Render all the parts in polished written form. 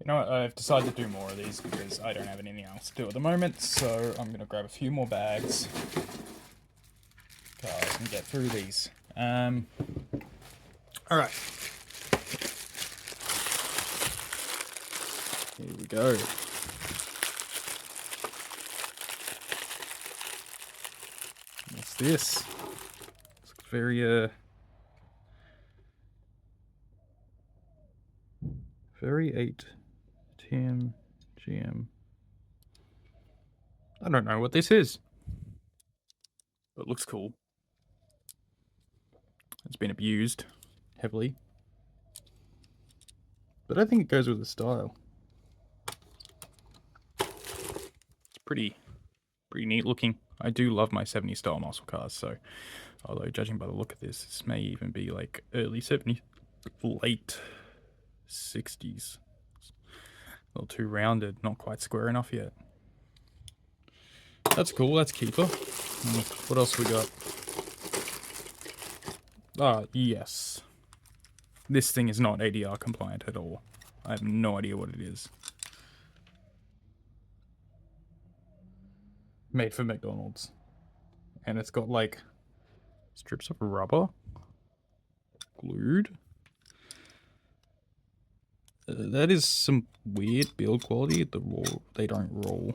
You know what, I've decided to do more of these because I don't have anything else to do at the moment, so I'm gonna grab a few more bags. Guys, and get through these. Alright. Here we go. What's this? It's very, very 8 GM. I don't know what this is, but it looks cool. It's been abused heavily, but I think it goes with the style. It's pretty neat looking. I do love my 70s style muscle cars, so although judging by the look of this, this may even be like early 70s, late 60s. A little too rounded, not quite square enough yet. That's cool, that's keeper. What else we got? Ah, yes. This thing is not ADR compliant at all. I have no idea what it is. Made for McDonald's. And it's got like strips of rubber glued. That is some weird build quality. They don't roll.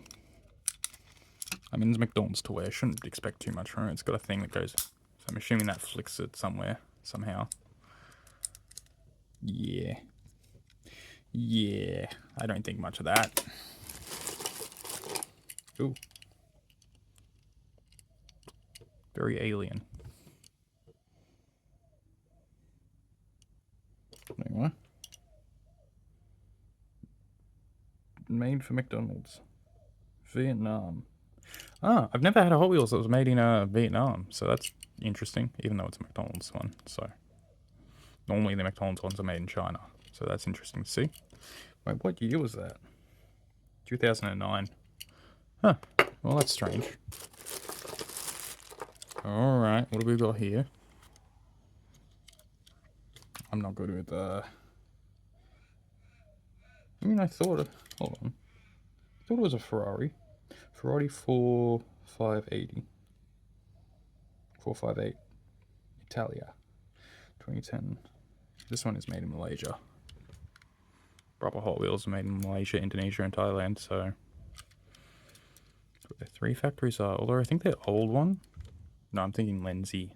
I mean, it's McDonald's toy. I shouldn't expect too much from it. It's got a thing that goes. So I'm assuming that flicks it somewhere, somehow. Yeah. Yeah. I don't think much of that. Ooh. Very alien. Anyway. Made for McDonald's. Vietnam. Ah, I've never had a Hot Wheels that was made in Vietnam, so that's interesting, even though it's a McDonald's one. So normally the McDonald's ones are made in China, so that's interesting to see. Wait, what year was that? 2009. Huh, well that's strange. Alright, what have we got here? I'm not good with, I mean, I thought, hold on. I thought it was a Ferrari. Ferrari 4580. 458. Italia. 2010. This one is made in Malaysia. Proper Hot Wheels are made in Malaysia, Indonesia, and Thailand, so the 3 factories are, although I think they're old one. No, I'm thinking Lindsay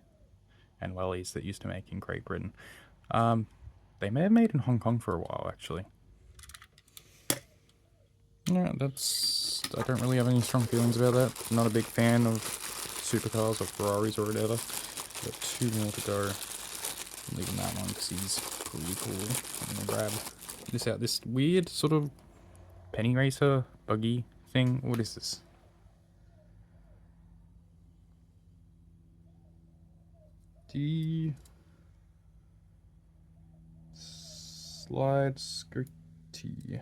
and Wellies that used to make in Great Britain. They may have made in Hong Kong for a while, actually. Yeah, that's... I don't really have any strong feelings about that. I'm not a big fan of supercars or Ferraris or whatever. Got 2 more to go. I'm leaving that one because he's pretty cool. I'm gonna grab this out. This weird sort of penny racer buggy thing. What is this? Slide skirty.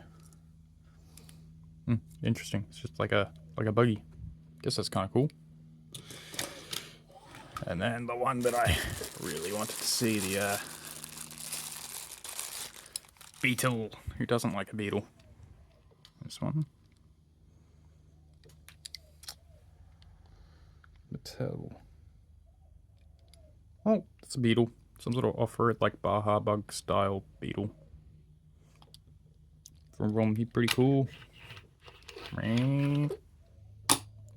Interesting. It's just like a buggy. Guess that's kind of cool. And then the one that I really wanted to see, the beetle. Who doesn't like a beetle? This one. Mattel. Oh, it's a beetle. Some sort of off-road, like Baja Bug style beetle. From Rom, he's pretty cool.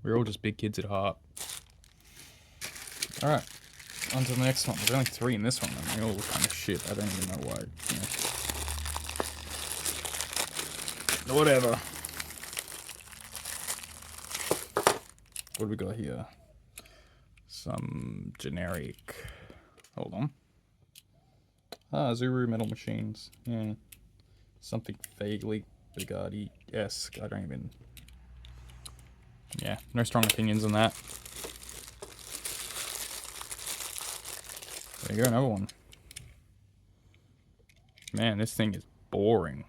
We're all just big kids at heart. Alright, on to the next one. There's only 3 in this one, and they all look kind of shit. I don't even know why. You know. Whatever. What do we got here? Some generic... Hold on. Ah, Zuru metal machines. Yeah. Something vaguely Bugatti-esque. I don't even... Yeah, no strong opinions on that. There you go, another one. Man, this thing is boring.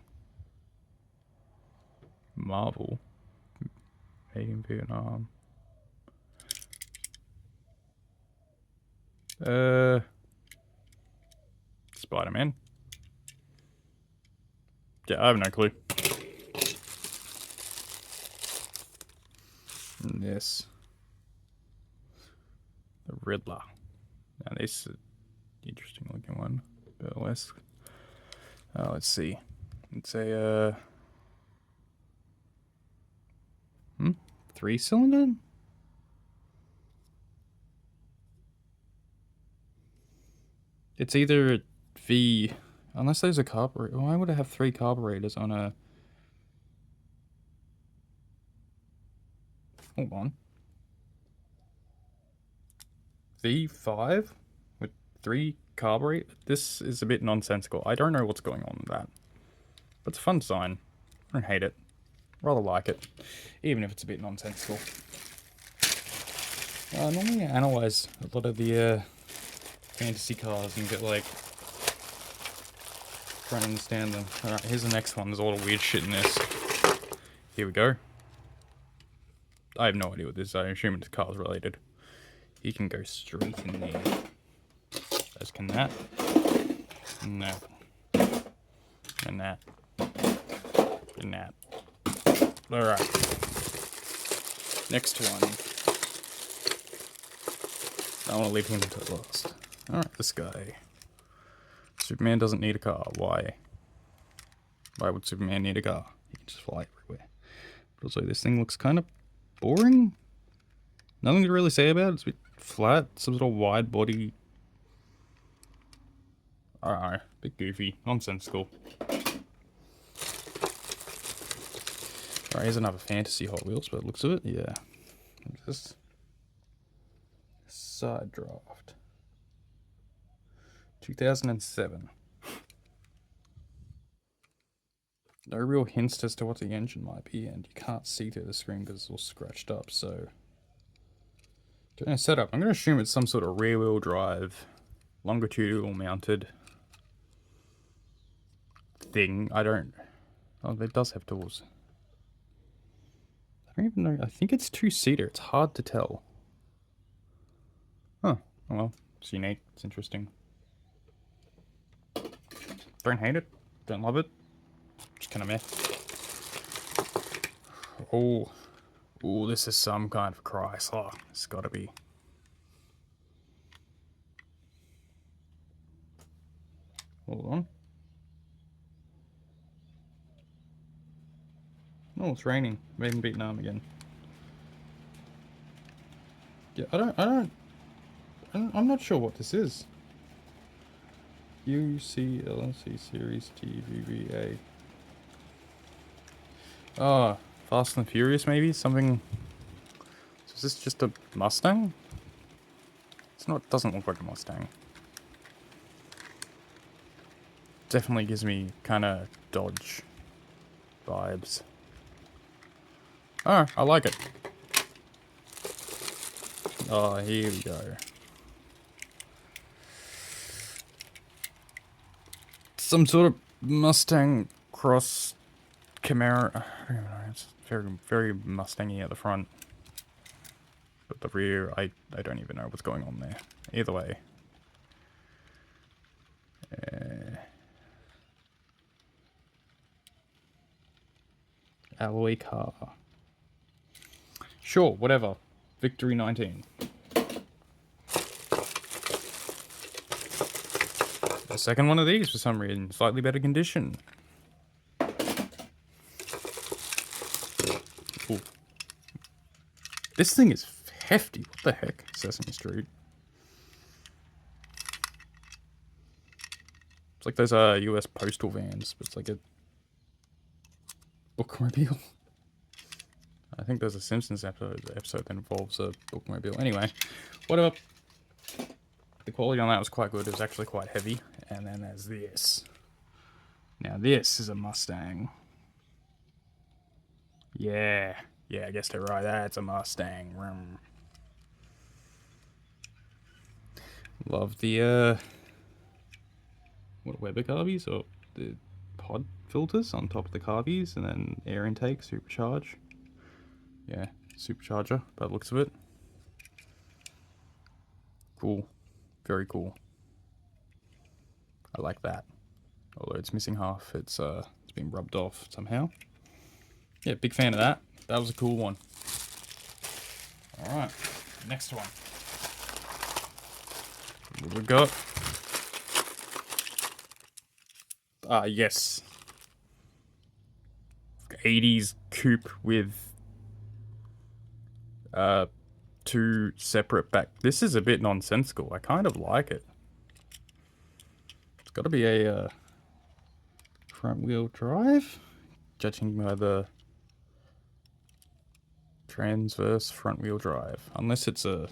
Marvel. Made in Vietnam. Spider-Man. Yeah, I have no clue. And this. The Riddler. Now this is an interesting looking one. Burlesque. Let's see. It's a 3-cylinder? It's either V, unless there's a carburetor. Why would I have 3 carburetors on a... Hold on. V5 with 3 carburetors? This is a bit nonsensical. I don't know what's going on with that. But it's a fun design. I don't hate it. Rather like it. Even if it's a bit nonsensical. Normally I analyze a lot of the fantasy cars and get like... trying to understand them. Alright, here's the next one. There's a lot of weird shit in this. Here we go. I have no idea what this is. I assume it's cars related. You can go straight in there. As can that. And that. And that. And that. Alright. Next one. I want to leave him to last. Alright, this guy. Superman doesn't need a car. Why? Why would Superman need a car? He can just fly everywhere. But also, this thing looks kind of boring. Nothing to really say about it. It's a bit flat. Some sort of wide body. I don't know. Bit goofy. Nonsensical. Alright, here's another fantasy Hot Wheels, but it looks of it. Yeah. Just side draft. 2007. No real hints as to what the engine might be, and you can't see through the screen because it's all scratched up, so... During setup, I'm going to assume it's some sort of rear-wheel drive, longitudinal mounted thing. I don't... Oh, it does have tools. I don't even know. I think it's 2-seater. It's hard to tell. Huh. Oh, well, it's unique. It's interesting. Don't hate it. Don't love it. Just kind of meh. Oh. Ooh, this is some kind of Chrysler. It's gotta be. Hold on. Oh, it's raining. Made in Vietnam again. Yeah, I'm not sure what this is. UCLC Series TVVA. Oh, Fast and Furious maybe? Something... Is this just a Mustang? It's not, doesn't look like a Mustang. Definitely gives me kind of Dodge vibes. Oh, I like it. Oh, here we go. Some sort of Mustang cross Camaro. I don't even know. It's very, very Mustangy at the front. But the rear, I don't even know what's going on there. Either way. Alloy car. Sure, whatever. Victory 19. A second one of these for some reason. Slightly better condition. Ooh. This thing is hefty. What the heck? Sesame Street. It's like those US postal vans, but it's like a bookmobile. I think there's a Simpsons episode that involves a bookmobile. Anyway, whatever. The quality on that was quite good. It was actually quite heavy. And then there's this. Now this is a Mustang. Yeah. Yeah, I guessed it right. That's a Mustang. Love the, what, Weber carbies? Or the pod filters on top of the carbies. And then air intake, supercharge. Yeah, supercharger, by the looks of it. Cool. Very cool. I like that. Although it's missing half, it's been rubbed off somehow. Yeah, big fan of that. That was a cool one. Alright, next one. What we got? Ah, yes. 80s coupe with 2 separate back. This is a bit nonsensical. I kind of like it. It's got to be a front wheel drive, judging by the transverse front wheel drive. Unless it's a,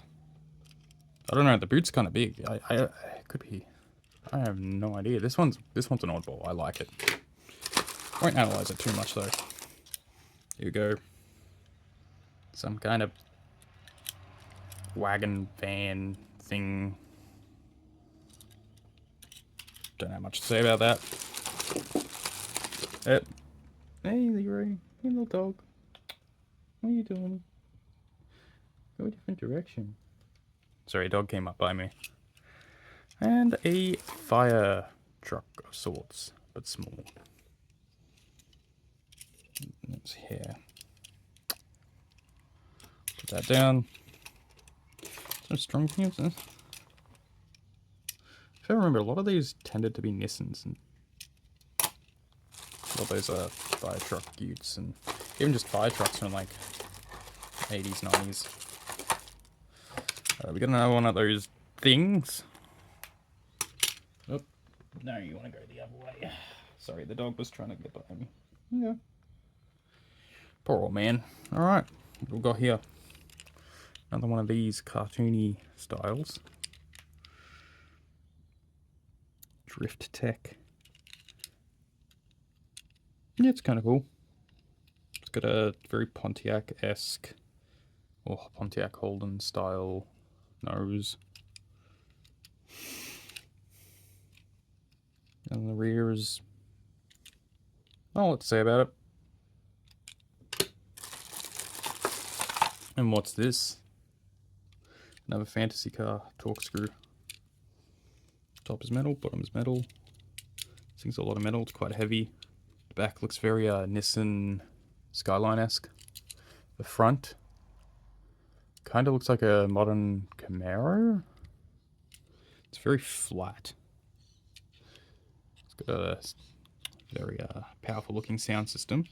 I don't know. The boot's kind of big. It could be. I have no idea. This one's an oddball. I like it. Won't analyze it too much though. Here we go. Some kind of wagon van thing. Don't have much to say about that. Hey Leroy, hey little dog. What are you doing? Go a different direction. Sorry, a dog came up by me. And a fire truck of sorts, but small. It's here. Put that down. Some strong things. If I remember, a lot of these tended to be Nissans and a lot of those fire truck utes and even just fire trucks from like 80s, 90s. We got another one of those things. Oh, no, you want to go the other way. Sorry, the dog was trying to get behind me. Yeah. Poor old man. Alright, what have we got here? Another one of these cartoony styles. Drift Tech. Yeah, it's kind of cool. It's got a very Pontiac-esque or Pontiac Holden style nose. And the rear is... oh, let's say about it. And what's this? Another fantasy car, torque screw. Top is metal, bottom is metal. This thing's a lot of metal, it's quite heavy. The back looks very Nissan Skyline-esque. The front kind of looks like a modern Camaro. It's very flat. It's got a very powerful looking sound system.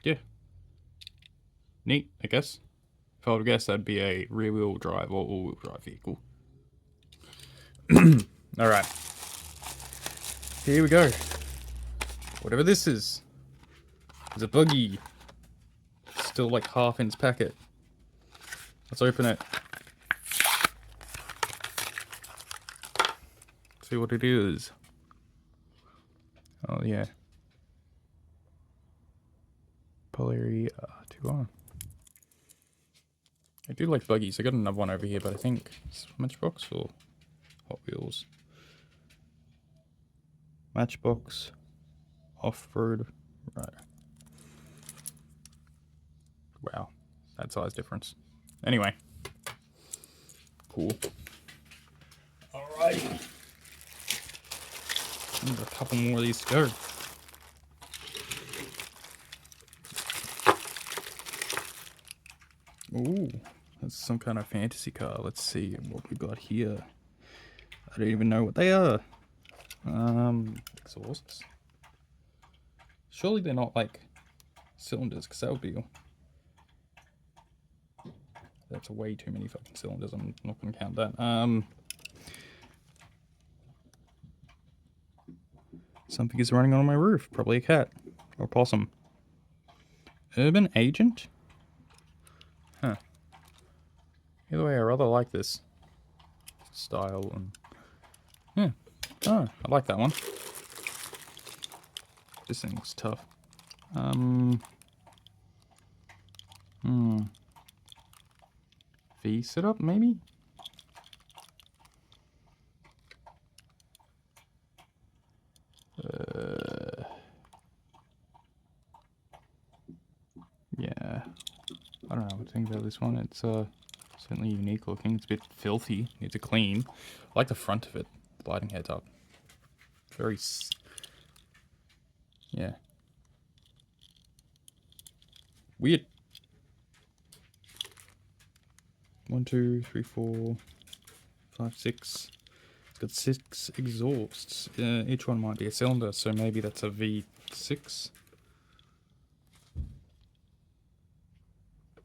Yeah. Neat, I guess. If I were to guess, that'd be a rear-wheel drive or all-wheel drive vehicle. Alright. Here we go. Whatever this is. It's a buggy. Still like half in its packet. Let's open it. See what it is. Oh yeah. Polari 2R. I do like buggies. I got another one over here, but I think it's Matchbox or Hot Wheels. Matchbox off-road rider. Wow, that size difference. Anyway, cool. Alrighty, a couple more of these to go. Ooh, that's some kind of fantasy car. Let's see what we got here. I don't even know what they are. Exhausts. Surely they're not like cylinders, because that would be... that's way too many fucking cylinders. I'm not going to count that. Something is running on my roof. Probably a cat or a possum. Urban Agent? Huh. Either way, I rather like this style and yeah. Oh, I like that one. This thing looks tough. V setup maybe? Yeah. I don't know what to think about this one. It's certainly unique looking. It's a bit filthy. Needs a clean. I like the front of it. The lighting heads up. Very... yeah. Weird 1, 2, 3, 4, 5, 6. It's got 6 exhausts. Each one might be a cylinder, so maybe that's a V6.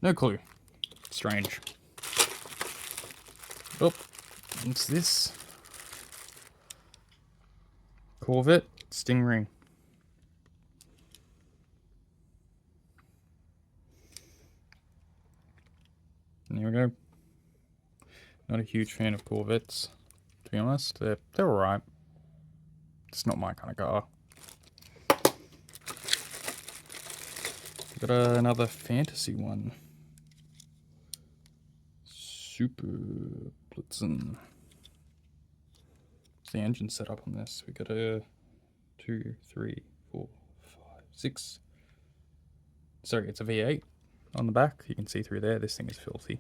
No clue. Strange. Oh, what's this? Corvette Stingray. And here we go. Not a huge fan of Corvettes, to be honest. They're alright. It's not my kind of car. Got another fantasy one. Super Blitzen. What's the engine setup on this? We got a 2, 3, 4, 5, 6. Sorry, it's a V8 on the back. You can see through there. This thing is filthy.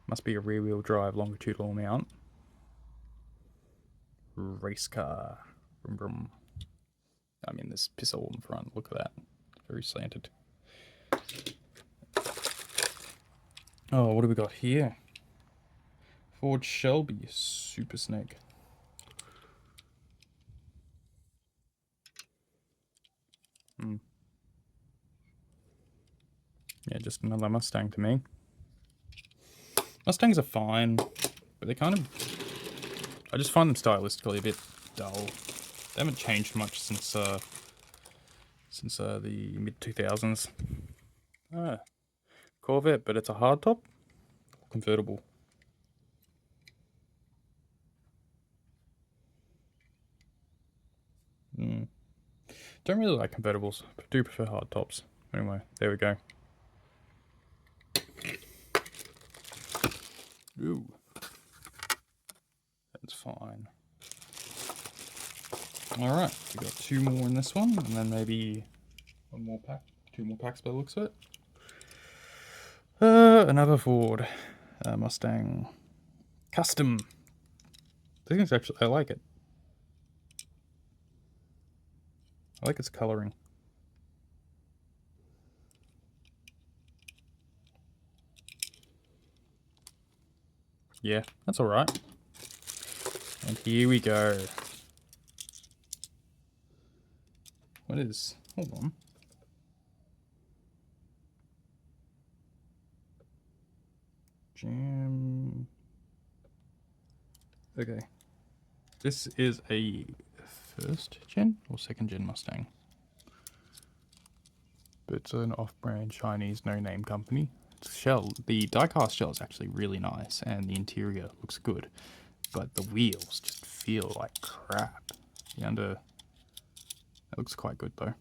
Must be a rear-wheel drive longitudinal mount. Race car. Vroom, vroom. I mean, there's piss all in front. Look at that. Very slanted. Oh, what do we got here? Ford Shelby Super Snake. Yeah, just another Mustang to me. Mustangs are fine, but they kind of... I just find them stylistically a bit dull. They haven't changed much since the mid-2000s. Corvette, but it's a hardtop. Convertible. Don't really like convertibles, but do prefer hardtops. Anyway, there we go. Ooh. That's fine. Alright, we got 2 more in this one, and then maybe 1 more pack. 2 more packs by the looks of it. Another Ford Mustang Custom. I think it's actually, I like it. I like its coloring. Yeah, that's alright. And here we go. What is... Hold on. Jam... Okay. This is a 1st gen or 2nd gen Mustang. But it's an off-brand Chinese no-name company. Shell, the die-cast shell is actually really nice, and the interior looks good, but the wheels just feel like crap. The under, that looks quite good though.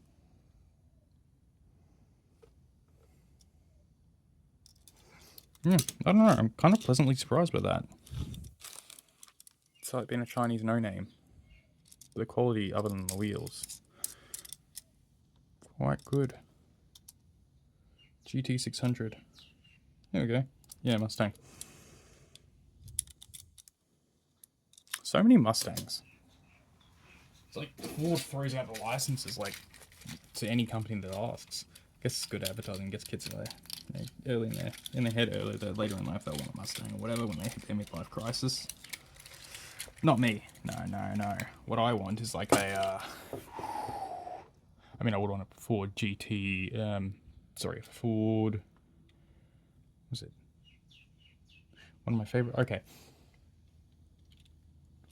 Yeah, I don't know. I'm kind of pleasantly surprised by that. It's like being a Chinese no-name. The quality, other than the wheels, quite good. GT600. There we go. Yeah, Mustang. So many Mustangs. It's like Ford throws out the licenses like to any company that asks. I guess it's good advertising. Gets kids early in their head early. That later in life they'll want a Mustang or whatever when they hit their midlife crisis. Not me. No. What I want is like a. I mean, I would want a Ford GT. Sorry, Ford. Was it? One of my favorite. Okay.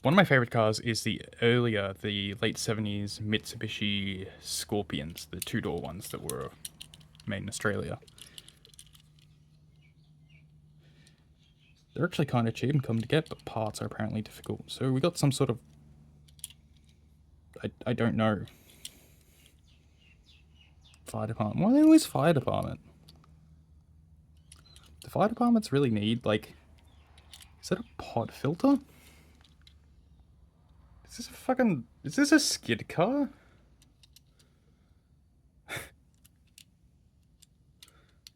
One of my favorite cars is the late 70s Mitsubishi Scorpions, the 2-door ones that were made in Australia. They're actually kind of cheap and come to get, but parts are apparently difficult. So we got some sort of... I don't know. Fire department. Why always fire department? Do fire departments really need, like... Is that a pod filter? Is this a fucking... Is this a skid car? It's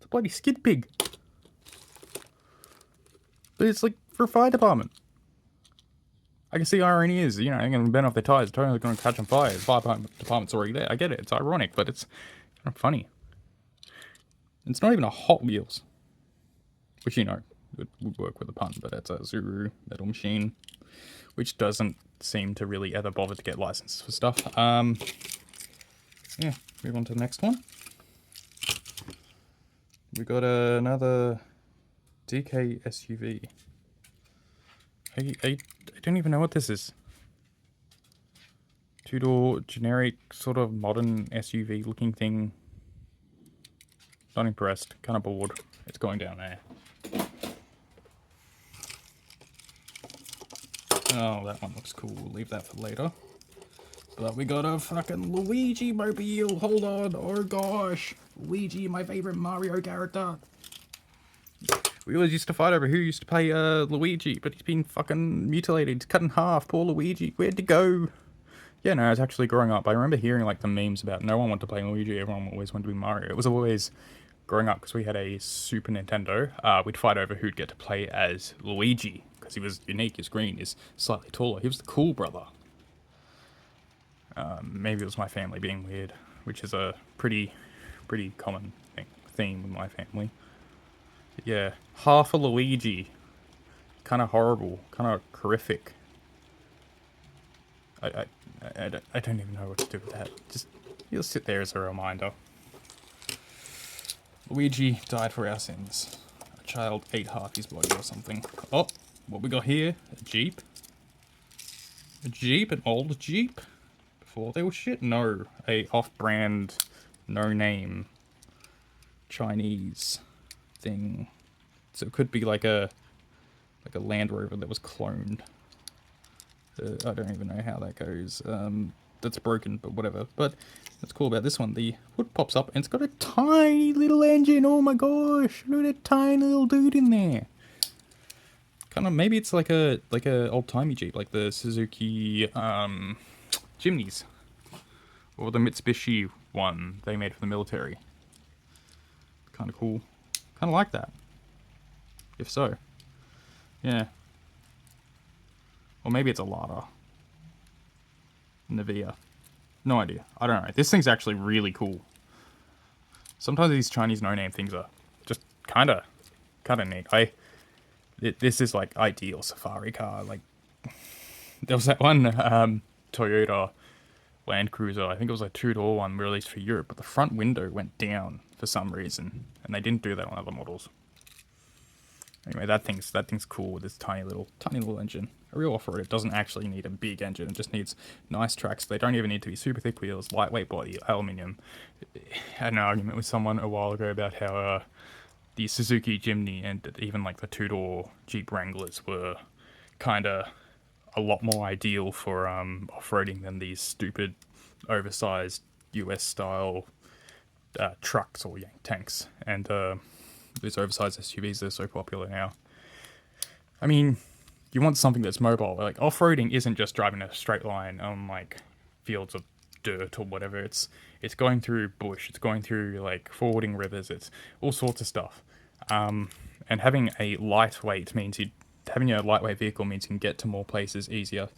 a bloody skid pig. But it's like for a fire department. I guess the irony is, you know, they're going to burn off their tires, totally going to catch on fire. The fire department's already there. I get it. It's ironic, but it's kind of funny. It's not even a Hot Wheels. Which, you know, would work with a pun, but it's a Zuru metal machine, which doesn't seem to really ever bother to get licenses for stuff. Yeah, move on to the next one. We got another DK SUV. I don't even know what this is. Two-door, generic, sort of modern SUV looking thing. Not impressed, kind of bored. It's going down there. Oh, that one looks cool. We'll leave that for later. But we got a fucking Luigi mobile. Hold on. Oh gosh. Luigi, my favorite Mario character. We always used to fight over who used to play Luigi, but he's been fucking mutilated. He's cut in half. Poor Luigi. Where'd he go? Yeah, no, I was actually growing up. I remember hearing like the memes about no one wanted to play Luigi. Everyone always wanted to be Mario. It was always growing up because we had a Super Nintendo. We'd fight over who'd get to play as Luigi because he was unique. His green is slightly taller. He was the cool brother. Maybe it was my family being weird, which is a pretty common theme with my family. But yeah, half a Luigi. Kind of horrible. Kind of horrific. I don't even know what to do with that. Just, you'll sit there as a reminder. Luigi died for our sins. A child ate half his body or something. Oh, what we got here? A Jeep? A Jeep? An old Jeep? Before they were shit? No. A off-brand, no-name Chinese thing. So it could be like a Land Rover that was cloned. I don't even know how that goes. That's broken, but whatever. But what's cool about this one, the hood pops up and it's got a tiny little engine. Oh my gosh, look at that tiny little dude in there. Kind of, maybe it's like a old-timey Jeep, like the Suzuki Jimneys. Or the Mitsubishi one they made for the military. Kind of cool. Kind of like that. If so. Yeah. Or maybe it's a Lada. Navia. No idea. I don't know. This thing's actually really cool. Sometimes these Chinese no-name things are just kind of neat. This is like ideal safari car. Like, there was that one Toyota Land Cruiser. I think it was a two-door one released for Europe, but the front window went down for some reason, and they didn't do that on other models. Anyway, that thing's cool with this tiny little engine. A real off-road, it doesn't actually need a big engine. It just needs nice tracks. They don't even need to be super thick wheels, lightweight body, aluminium. I had an argument with someone a while ago about how the Suzuki Jimny and even like the two-door Jeep Wranglers were kind of a lot more ideal for off-roading than these stupid, oversized US-style trucks or tanks. And these oversized SUVs are so popular now. I mean, you want something that's mobile. Like, off-roading isn't just driving a straight line on like fields of dirt or whatever. It's going through bush. It's going through like fording rivers. It's all sorts of stuff. And having a lightweight vehicle means you can get to more places easier.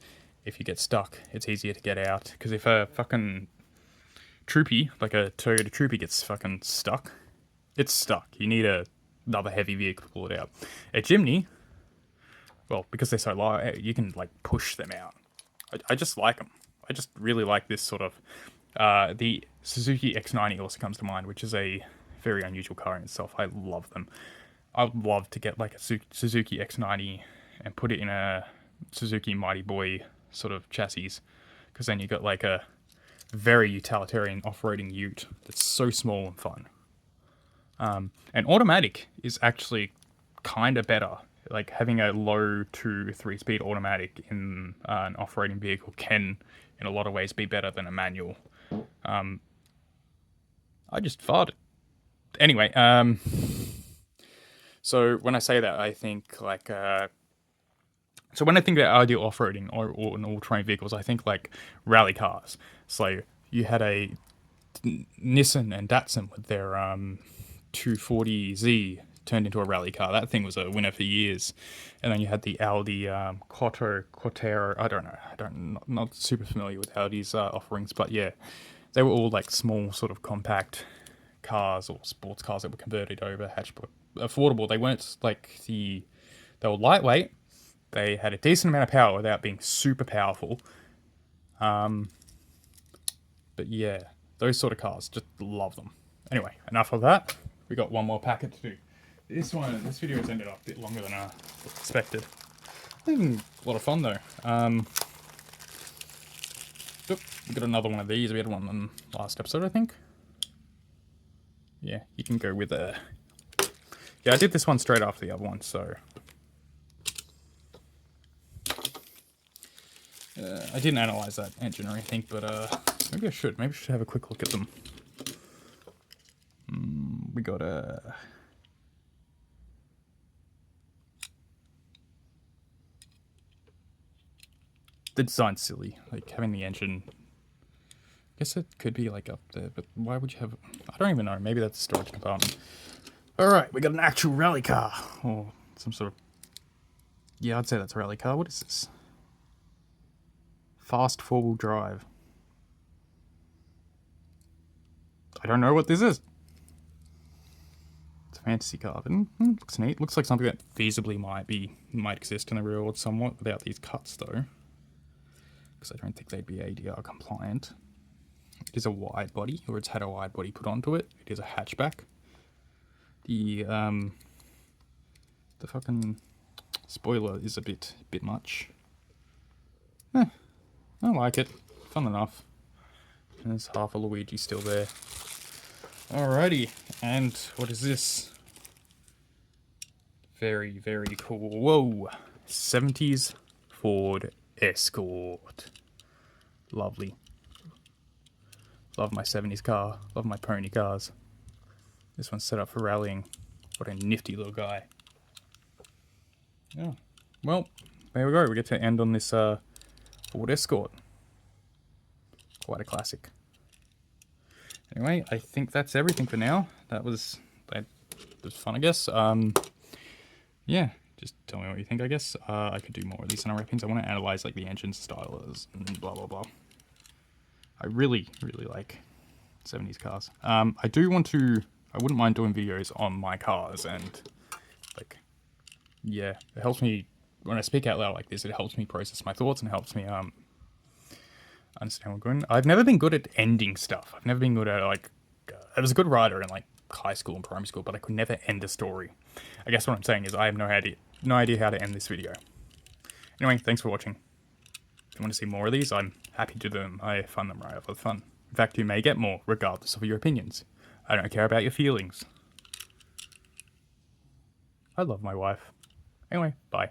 If you get stuck, it's easier to get out. Because if a fucking troopy, like a Toyota Troopy, gets fucking stuck, it's stuck. You need another heavy vehicle to pull it out. A Jimny, well, because they're so light, you can like push them out. I just like them. I just really like this sort of. The Suzuki X90 also comes to mind, which is a very unusual car in itself. I love them. I would love to get like a Suzuki X90 and put it in a Suzuki Mighty Boy sort of chassis, because then you got like a very utilitarian off-roading ute that's so small and fun. And automatic is actually kind of better. Like, having a low 2-3-speed automatic in an off-roading vehicle can, in a lot of ways, be better than a manual. I just farted. Anyway, so when I say that, I think like... So when I think about ideal off-roading or in all-terrain vehicles, I think like rally cars. So you had a Nissan and Datsun with their 240Z turned into a rally car. That thing was a winner for years. And then you had the Audi Quattro. I don't know. Not super familiar with Audi's offerings, but yeah, they were all like small, sort of compact cars or sports cars that were converted over hatchback affordable. They weren't like they were lightweight. They had a decent amount of power without being super powerful. But yeah, those sort of cars, just love them. Anyway, enough of that. We got one more packet to do. This video has ended up a bit longer than I expected. A lot of fun though. We got another one of these. We had one in the last episode, I think. Yeah, you can go with a... Yeah, I did this one straight after the other one, so... I didn't analyze that engine or anything, but maybe I should. Maybe I should have a quick look at them. We got a... The design's silly, like having the engine. I guess it could be like up there, but why would you have? I don't even know. Maybe that's a storage compartment. All right, we got an actual rally car, or some sort of. Yeah, I'd say that's a rally car. What is this? Fast four-wheel drive. I don't know what this is. It's a fantasy car, but looks neat. Looks like something that feasibly might exist in the real world somewhat without these cuts though. Because I don't think they'd be ADR compliant. It is a wide body, or it's had a wide body put onto it. It is a hatchback. The fucking spoiler is a bit much. I like it. Fun enough. There's half a Luigi still there. Alrighty, and what is this? Very, very cool. Whoa! 70s Ford Escort. Lovely. Love my 70s car. Love my pony cars. This one's set up for rallying. What a nifty little guy. Yeah. Well, there we go. We get to end on this Ford Escort. Quite a classic. Anyway, I think that's everything for now. That was fun, I guess. Yeah. Just tell me what you think, I guess. I could do more of these unwrappings. I want to analyze like the engine stylers and blah blah blah. I really, really like 70s cars. I wouldn't mind doing videos on my cars and like, yeah, it helps me when I speak out loud like this. It helps me process my thoughts and helps me understand what I'm going. I've never been good at ending stuff. I've never been good at like. I was a good writer in like high school and primary school, but I could never end a story. I guess what I'm saying is I have no idea how to end this video. Anyway, thanks for watching. If you want to see more of these, I'm happy to do them. I find them right for fun. In fact, you may get more, regardless of your opinions. I don't care about your feelings. I love my wife. Anyway, bye.